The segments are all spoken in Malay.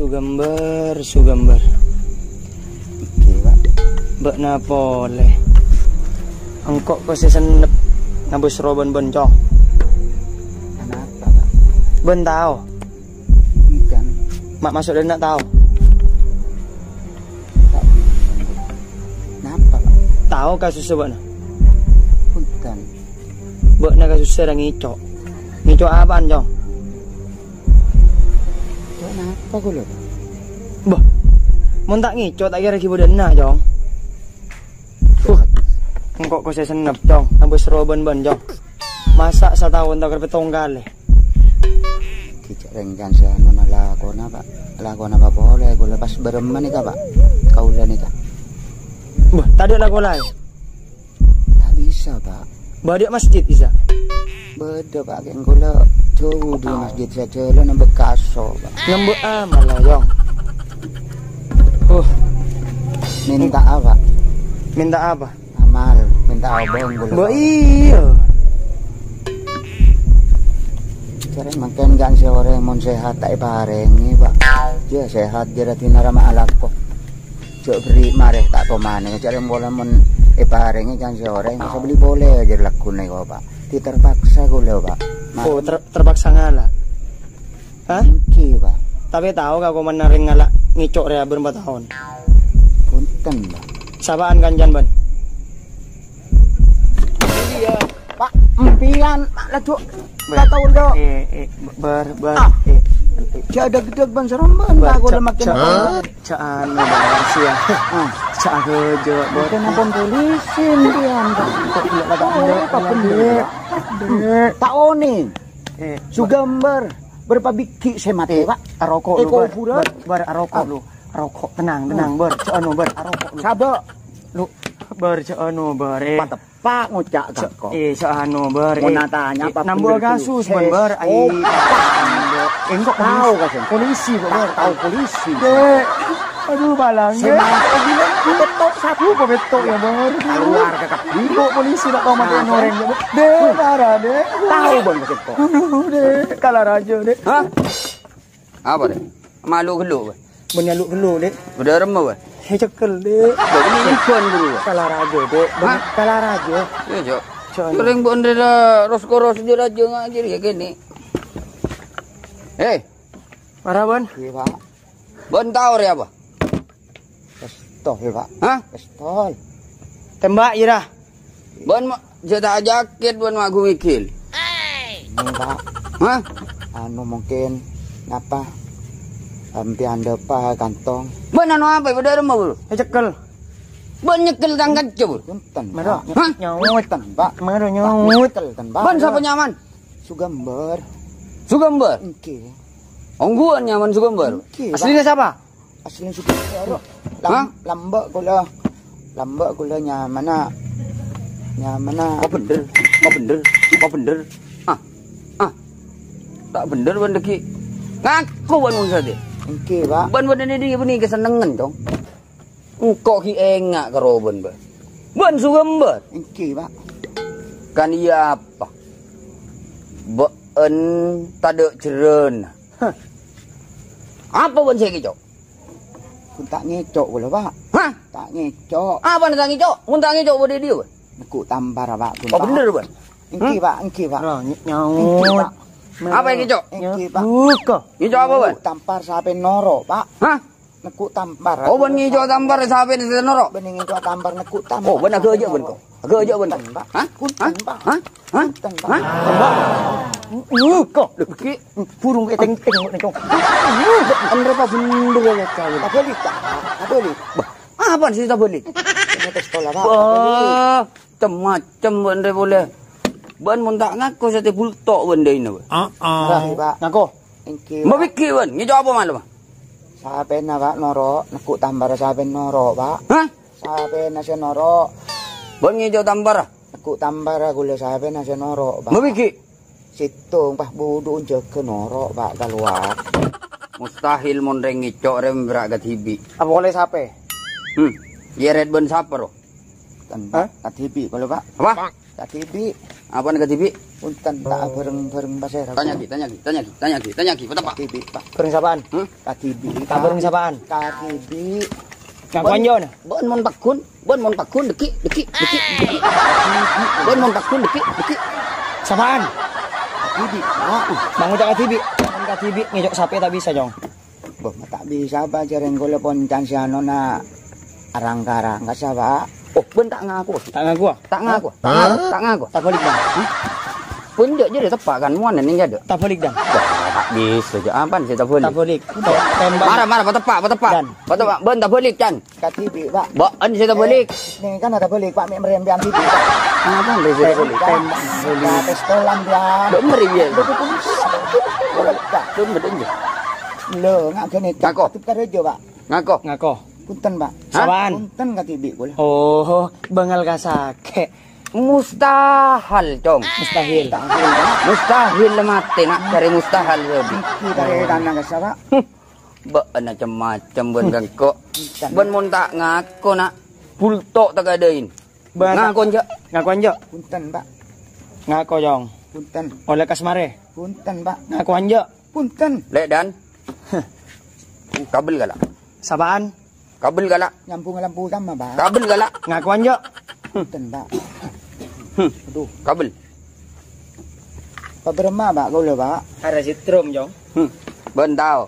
Sugambar. Mbak napole. Engkok ko sesenep ngabus roban bencong. Kenapa, Pak? Ben tau. Ikan. Mak masuk dan nak tahu. Kenapa, Pak? Tahu kasus sebana. Punten. Mbak na kasus serang ngicok. Ngicok apaan, Jong? Kenapa gue loh? Bah. Mun tak ngicok tak kira kibudena, Jong. Engkok ko sesenep, Jong. Ngabus roban ben, Jong. Masa setahun tak kerpetong kali. Kicak renggan saya nona lakona, Pak. Lakona apa boleh? Gue lepas bereman nih, Pak. Kau udah nih, Kak. Bah, tadi lagu lain. Tak bisa, Pak. Badak masjid bisa. Beda, Pak. Kayak gue lo jauh di masjid saja lo nambah kaso, Pak. Ngembek amal lah, Jong. Minta apa? Minta apa? Amal, minta abang gue. Mbak iya. Cara makan kan seorang mon sehat tak barengi, Pak. Ya sehat dia tinara maalak kok. Cok beri mareh tak pemane. Cara boleh mon barengi kan seorang bisa beli boleh aja lakune kok, Pak. Terpaksa gue lho, Pak. Oh, terpaksa ngalah. Hah? Oke, Pak. Tapi tahu kau menaring ngalah ngicok rea berapa tahun? Punten, Pak. Sabaan kanjan, Ban? Iya, Pak. Empian, Pak Laduk. Tak tahu dok. Ada gedeg ban seremban, Pak. Gue udah makin caan bar sia. Caan kerja, bukan abon polisi pian, Pak. Kok tidak ada pendek. Tak oni. Sugambar berapa biki saya mati, Pak. Rokok lu, bar rokok lu. Rokok tenang, bar. Caan bar rokok lu. Sabar. Lu bar caan bar. Mantap. Pak ngocak kok. Caan bar. Mau natanya apa? Nambah kasus bar. Enggak tahu kasih. Polisi bar. Tahu polisi. Aduh balangnya. Betok satu kok betok ya bar. Keluar kakak. Ibu polisi tak tahu mati orang ya. Darah deh. Tahu bang kasih kok. Deh kalah raja deh. Hah? Apa deh? Malu gelu. Menyaluk gelu deh. Udah remah weh. Cekel deh. Ini ikon dulu. Kalah raja deh. Kalah raja. Ya jok. Sering bonde dah roskoros dia raja ngajar ya gini. Hei, marah Ban? Iya, Pak. Bon tahu ya apa? Pistol, Pak. Hah? Pistol. Tembak ira. Bon cetak jaket bon aku mikil. Ini, Pak. Hah? Anu mungkin apa? Hampir anda Pak kantong. Bon anu apa? Udah remah bro. Cekel. Bon nyekel tangkat coba. Punten. Marah. Hah? Nyawut. Pak. Marah nyawut. Pak. Bon siapa nyaman? Sugambar. Sugambar. Oke. Ongguan nyaman Sugambar. Aslinya siapa? Aslinya Sugambar. Hah? Lambak gula nyamana. Kau bener. Tak bener ban deki. Ngaku ban mun sate. Oke, Pak. Ban ini dia beni kesenengan dong. Engkau ki engak karo ban ba. Ban Sugambar. Oke, Pak. Kan iya apa? Ben tade jeren. Apa ban saya kicok? Kun tak ngecok gula, Pak. Hah? Tak ngecok. Apa nak ngicok? Mun tak ngicok bode dia. Nekuk tampar, Pak. Oh bener ban. Oke, Pak. Oke, Pak. Nyawut. Apa yang kicok? Oke, Pak. Buka. Ngicok apa ban? Tampar sampai noro, Pak. Hah? Nekuk tampar. Oh ban ngicok tampar sampai di noro. Bening ngecok tampar nekuk tampar. Oh ban agak aja ban kok. Agak aja ban. Pak. Hah? Punten, Pak. Hah? Hah? Punten, Pak. Hah? Buka. Deki Burung keteng-teng nih kau. Andre pa bener ya kau. Tak boleh, Pak. Tak boleh. apa sih tak boleh? Ini pistol, Pak. Wah, macam-macam benda boleh. Ban mun tak ngaku sate bultok benda ini. Pak. Ngaku. Engki. Mabiki ban, ngi apa malu? Saben na Pak noro, nekuk tambar saben noro, Pak. Hah? Saben na siya noro. Ban ngi tambara. Nekuk tambar gula saben na siya noro, Pak. Mabiki. Situng Pak budu jaga noro, Pak keluar. Mustahil mon reng ngicok rem berak hibi. Apa boleh sape? Yeret ban saper. Tanpa katibi kalau Pak. Apa? Katibi. Apa nih katibi? Punten tak bareng-bareng pasir. Tanya ki, betapa? Katibi Pak. Bareng sapaan? Katibi. Tak bareng sapaan? Katibi. Ngakuan jo nah. Bon mon pakun deki. Bon mon pakun deki. Sapaan? Katibi. Bang ucap katibi. Kan katibi ngejok sapi tak bisa jong. Boh, tak bisa Pak jareng kula pon cansiano na arang-karang ka sa Pak. Oh, ben tak ngaku. Tak ngaku ah? Tak ngaku. Tak balik dah. Pun jadi tepak kan muan ini jadi. Tak balik dah. Tak bisa je. Apaan sih tak boleh? Tak balik. Tembak. Marah, betepak. Dan. Betepak, ben tak balik kan. Katibi Pak. Baan sih tak balik. Nih kan ada balik Pak mek merembian tibi Pak. Apa sih tak balik? Tembak. Ka pistolan dia. Dok meri dia. Pak. Dok meri dia. Lo ngak kene Ngako? Katib karejo Pak. Ngako. Punten Pak. Sapaan? Punten katibi kula. Oh, bengal kasake. Mustahil, Cong. Mustahil. Mustahil mati nak cari mustahil jadi. Kita tanah ka sa Pak. Baan macam-macam ben gangko. Ben mun tak ngaku nak bultok tak adain. Ngaku je. Ngakuan jo. Punten Pak. Ngako jong. Punten. Oleh kasmare. Punten Pak. Ngakuan jo. Punten. Lek dan. Kabel galak. Sapaan? Kabel galak. Nyambung lampu sama Pak. Kabel galak. Ngakuan jo. Punten Pak. Aduh, Kabel. Pak berema Pak kula Pak. Ada sitrum jong. Ben tahu.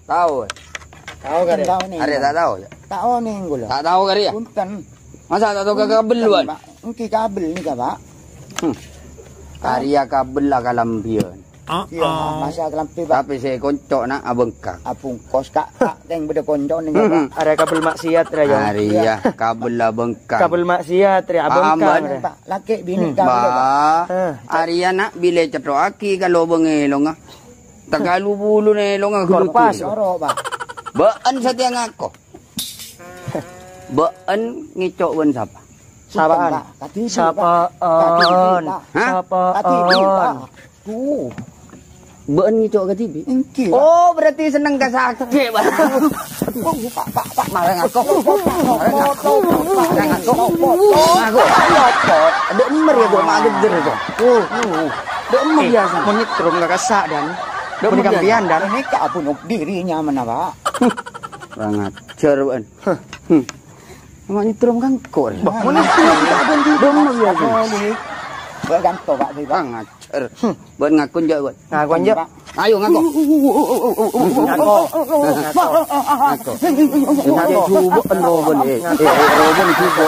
Tahu. Tahu kan? Tahu nih. Are tak tahu. Tahu nih kula. Tak tahu kari ya? Punten. Masa tak tahu ke kabel luan? Pak. Engki kabel nih ka Pak. Karya kabel lah kalampion. Iya, masa kelampi Pak. Tapi saya koncok nak abengkang. Apung kos Kak. Teng beda konco nih Pak. Ada kabel maksiat ya jong. Karya kabel lah bengkang. Kabel maksiat ya Aman. abengkang. Pak, laki bini kabel Pak. Ba, Arya nak bila cetro aki kalau bengelong ah. Tagalu bulu nelong ah Korpas. Soro Pak. Baan satia ngako. Baan ngicok ben siapa? Sapaan? Katibi Pak. Sapaan? Katibi Pak. Tuh. Baan ngicok ke TV? Engki. Oh, berarti seneng ke sakit, Bang. Pak, Marah ngako. Marah ngako. Ngako. Lopot. Ada emer ya gua mak geger tuh. Ada emer biasa. Mau nyetrum gak kesak dan. Udah Mau dikampian dan. Ini Kak bunuh dirinya mana Pak? Kurang ajar, Bang. Mak nyetrum kan kor. Mau nyetrum Kak bunuh diri. Emer biasa. Bergantung Pak sih Pak. Kurang ajar. Bang ngakun je, Bang. Ngakuan jo. Ayo ngako. Ngako. Ngako. Ini cuba Robin Robin cuba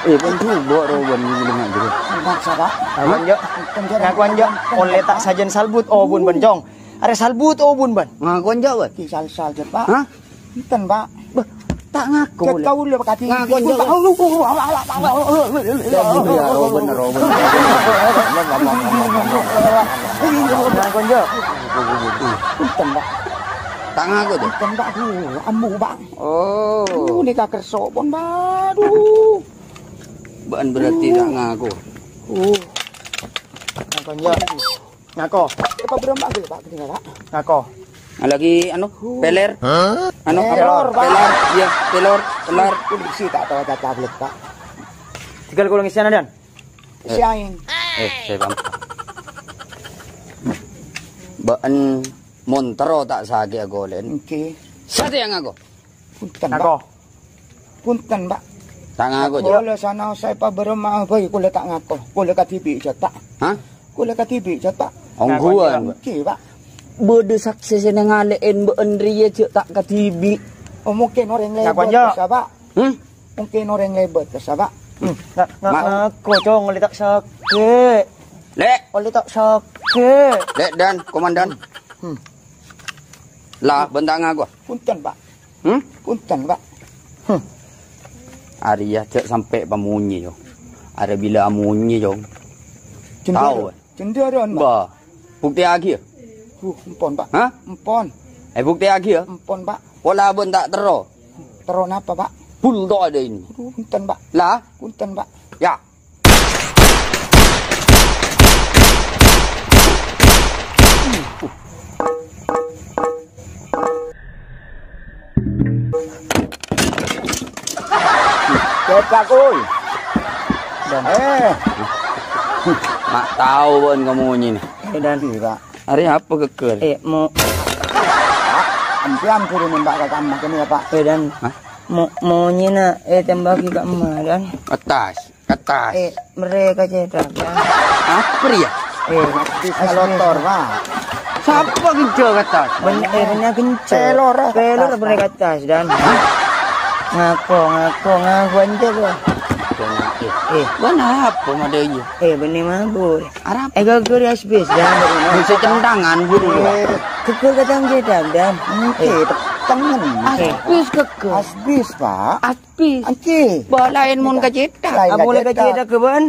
je. Ben cuba Robin ni dengan je. Maksa Pak. Ngakuan jo. Ngakuan jo. Oleh tak sajen salbut obun ban jong. Ada salbut obun ban. Ngakun je, Bang. Ki sal-sal je Pak. Hah? Enten Pak. Tak ngaku boleh. Kau lu Pak Katibi. Ngakun je. Robin. Ngakuan jo. Enten Pak. Tak ngaku tu. Enten Pak. Amu Pak. Oh. Ni ka kerso pun Pak. Aduh. Ban berarti tak ngaku. Ngakuan jo. Ngako. Apa berapa sih Pak ketika Pak? Ngako. Lagi anu peler. Anu Pelor, Pak. peler. Ya, pelor. Polisi tak tahu ada tablet Pak. Tinggal kulang isian dan. Siain. Saya paham. Baan montero tak sagi agolen. Engki. Satu yang ngaku. Punten Ngako. Pak. Punten Pak. Tak ngaku je. Kula sana saya pa berema bae kula tak ngaku. Kula Katibi cetak. Hah? Kula Katibi cetak. Ongguan. Engki Pak. Berde saksi sena ngalein baan ria cek tak katibi. Oh mungkin orang Ngakuan lebet jo. sa Pak. Mungkin orang lebet sa Pak. Ngako jong oleh tak sakit. Lek, Oleh tak sakit. lek dan komandan. Lah, bentar ngaku. Punten Pak. Punten Pak. Arya cek sampai pamunyi yo. Ada bila amunyi yo. Tahu. Cenderan Pak. Ba. Bukti lagi ya? Empon Pak. Hah? Empon. Bukti lagi ya? Empon Pak. Pola ben tak tero. Teron apa Pak? Pul tok ada ini. Punten Pak. Lah, Punten Pak. ya. Cetak oi. Dan. Mak tahu bon kamu ini. Dan. Pak. Hari apa keker? Mau. Ampian turunin Pak ke kamar ini ya Pak. Dan. Maunya nak tembaki kat emak dan. Atas. Mereka cetak dan. Apa ya? Lotor Pak. Siapa kerja ke atas? Benar kencang. Pelor mereka atas dan. Ngaku aja gua. Mana apa ada iya? Benih mabur. Arab. Gagal asbis dan. Bisa tendangan buru. Kekal katang cetak dan. Tangan. Asbis kekal. Asbis Pak. Aspis. Anci. Balain mun kacetak. Boleh kacetak ke ban?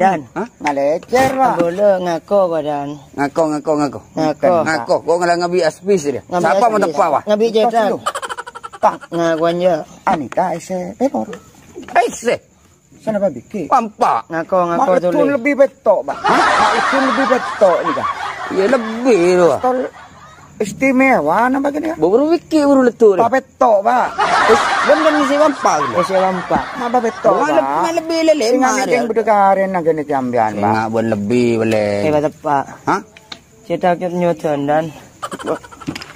Dan. Ngalecer Pak. Boleh ngaku badan. Ngaku. Kau ngalang ngabi aspis dia. Siapa mau tepawa? Ngabi cetak. Pak. Ngaku aja. Anita ese pelor. Aise. Sana Pak Biki. Pampak. Ngaku Mak itu tulis. lebih betok Pak. Mak itu lebih betok ni Kak. Ya lebih tu. Tol istimewa nama gini ya. Baru fikir baru letur. Pak betok Pak. Benda ni saya pampak. Saya lampak. Mak betok Pak. Lebih lele. Ingat yang berdekaran nak gini tiambian Pak. Enggak bon lebih boleh. Tepat. Hah? Cetak nyuton dan.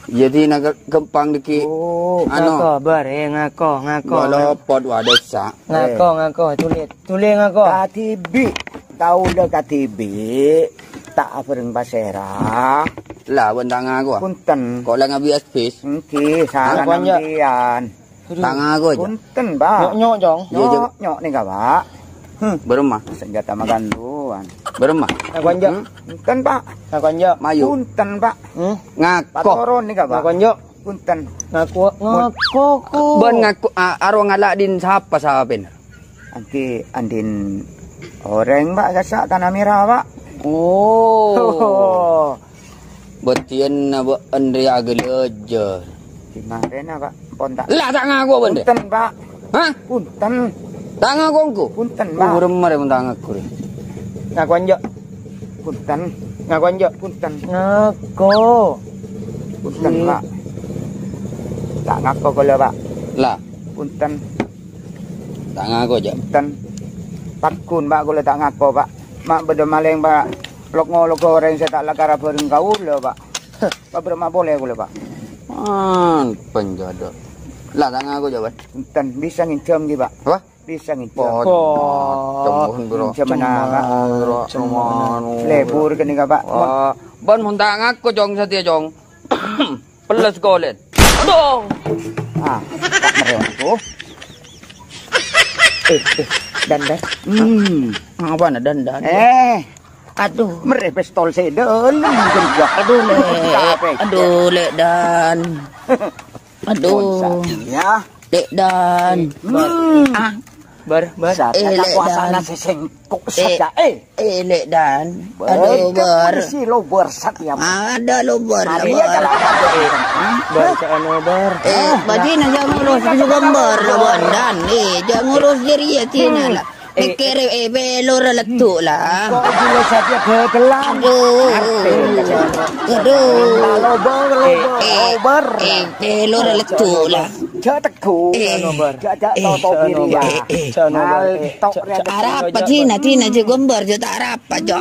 Jadi nak gempang diki. Ngaku bar. Ngaku. Kalau pot wadah sak. Ngaku. Tulis ngaku. Katibi. Tahu dah katibi. Tak apereng pasera. Lah bentang aku. Punten. Kau lah ngabi aspis. Engki salah nampian. Tangan aku aja. Punten Pak. Nyok jong. Nyok ni Kak Pak. Beremah. Senjata makan duluan. Beremah. Ngaku aja. Punten Pak. Ngaku aja. Mayu. Punten Pak. Ngaku. Patoron ni Kak Pak. Ngaku aja. Punten. Ngaku ku. Ben ngaku arwah ngalak din siapa pin. Angki andin orang Pak gasak tanah merah Pak. Oh. Betian na ba Andre ageleja. Kemarin Pak pontak. Lah tak ngaku benda. Punten Pak. Hah? Punten. Tangan kongku. Punten Pak. Beremah dia tang aku. Ngaku aja. Punten. Ngaku aja. Punten. Ngaku. Punten Pak. Tak ngaku kalau Pak. Lah. Punten. Tak ngaku aja. Punten. Pakun Pak kalau tak ngaku Pak. Mak beda maleng Pak. Lok goreng saya tak lakar bareng kau lo Pak. Pak bermak boleh aku Pak. Penjodoh. Lah tak ngaku aja, Pak. Punten bisa ngincam gitu Pak. Apa? Bisa ngincam. Cemohon bro. Ngincam mana Pak. Lebur ke ni Pak. Ban mun tak ngaku jong setia jong. Pelas golen. Aduh. Tak mereng tu. Dan. Apa nak dandan? Aduh. Mereh pistol saya dalam kerja. Aduh, lek dan. Aduh. Ya. Lek dan. Bar. Saya kuasa sesengkok saja. Lek dan. Aduh, bar. Si lo bersat ya. Ada lo bar. Bar cakap bar. Bajina jangan ngurus baju gambar lo dan. Jangan ngurus diri ya Tina lah. Pikir belor letuk lah. Kok juga saja kegelam. Aduh. Lober. Belor letuk lah. Jatuh teguh. Jatuh tau diri ya. Arap apa Tina je gambar je tak arap aja.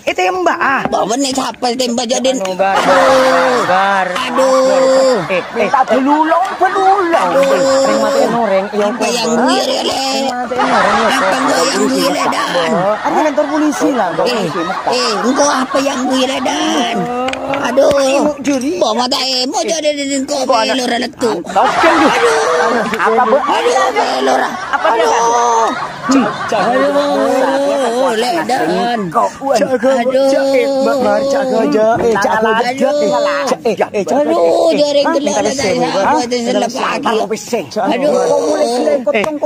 Tembak. Bawa ni siapa tembak jadi. Bar. Aduh. Minta pelulong. Ring mati noreng. Apa yang gue le? Apa yang gue le dan? Ada kantor polisi lah. Engkau apa yang gue le dan? Aduh. Bawa tak emo jadi engkau belor letuk. Apa belor. Aduh. Aduh, ledan. Aduh, jaring gelap saya. Itu selepas lagi.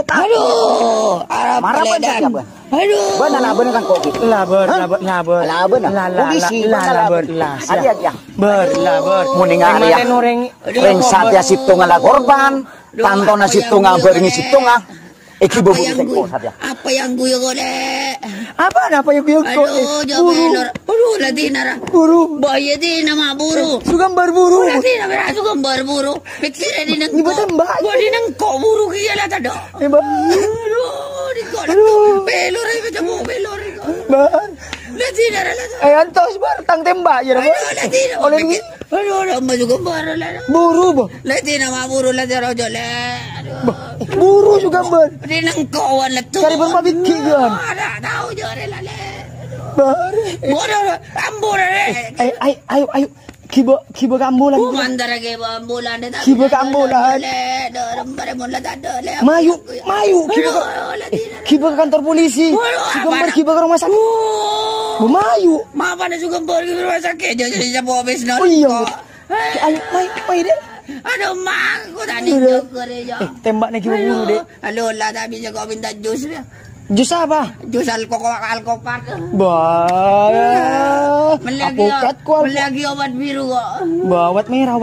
Aduh, Arab ledan. Aduh. Benar kan kok gitu. Laber. Muningan ya. Ring satya situng ala korban. Tantona situng beringi situng Iki bobo apa yang gue golek? Apa yang gue Aduh, jauh belor. Aduh, ladina ra. Buru. Bahaya di nama buru. Sugang berburu. Ladina bera sugang berburu. Pikir di nang. Ibu tembak. Gua di nang kok buru kia lah tado. Tembak. Aduh, di kok. Belor Bar. Latina lah. Antos bar tang tembak je dah. Latina. Oleh ni Aduh, mas juga baru lah. buru bah. Latina mah buru lah rojo lah. Buru juga bar. Di nangkawan lah tu. Cari berpabit kan. Ada tahu je lah. Bar. Bodoh, ambul lah. Ayo. Kiba kambulan. Mandar lagi ambulan. Kiba kambulan. Mayu. Kiba ke kantor polisi. Kiba ke rumah sakit. Mayu. Mama na juga pergi ke rumah sakit. Jadi siapa habis nol. Oh iya. Ayo, mayu deh. Aduh, mak, aku tadi juga dia. Tembak nak kiba buru deh. Halo lah, tapi jago minta jus dia. Jus apa? Jus alkopat. Bah. Melagi obat biru kok. Bah, obat merah.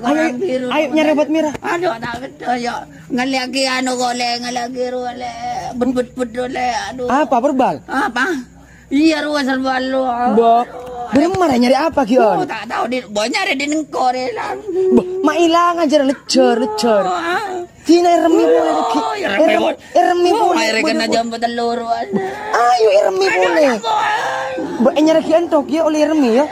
Ayo nyari obat merah. Aduh, tak betul ya. Ngalagi anu gole, ngalagi role. But dole, aduh. Apa berbal? Apa? Iya, ruas serba lu. Bah. Bener nyari apa kion? Oh, tak tahu nyari di nengkore lah. Bah, mak hilang aja lecer. Tina remi boleh ki. Remi boleh. Air kena jambut telur. Ayo remi boleh. Ba nyari ki antok ya oleh remi ya.